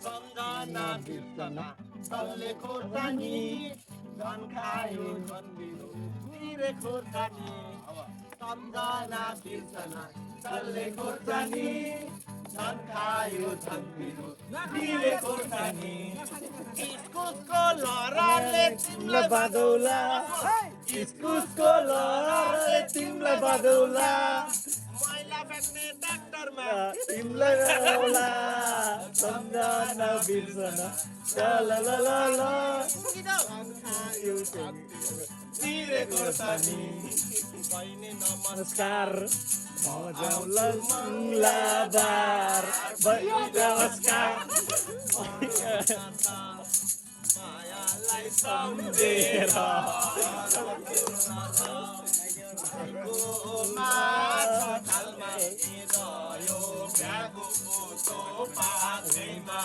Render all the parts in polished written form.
सम्झना बिर्सना तल्ले खोर्सानी धन खायो धन बिरो तिरे खोर्सानी सम्झना बिर्सना तल्ले खोर्सानी धन खायो धन बिरो तिरे खोर्सानी इस्कुसको लहराले तिमीलाई बादौला इस्कुसको लहराले तिमीलाई बादौला मैला फ्याँक्ने ट्र्याक्टरमा तिमीलाई बादौला सम्झना बिर्सना ल तिरे खोर्सानी बहिनी नमस्कार लाबार नमस्कार मायालाई सम्झेर थालमा रह्यो भ्यागुको पाखैमा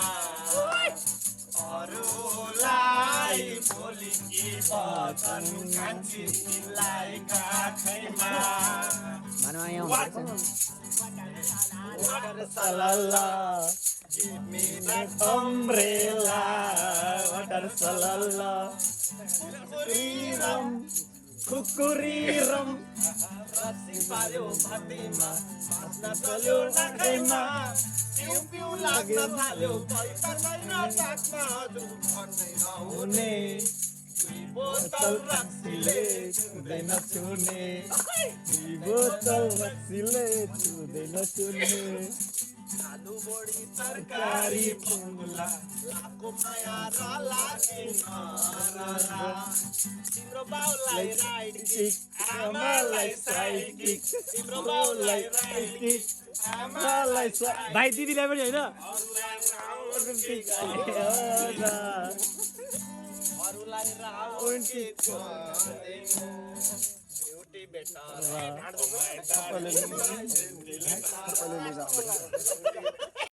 अरूलाई बोली कि वचन कान्छीलाई काखैमा Give me that umbrella, water salala, kukuriram, rasi paryo bhatima, masna chalyo nakhema, piu लाग्न थाल्यो पैसा छैन ताकमा हजुर भन्दै नहुने दुई बोतल रक्सीले छुँदैन छुने दुई बोतल रक्सीले छुँदैन छुने आलु बोडी तरकारी फुला लाको माया रला तिम्रो बाउलाई राइट किक आमालाई साइड किक तिम्रो बाउलाई राइट किक आमालाई भाइ दिदीलाई पनि हैन अरूलाई राउन्ड किक ब्युटी बेटर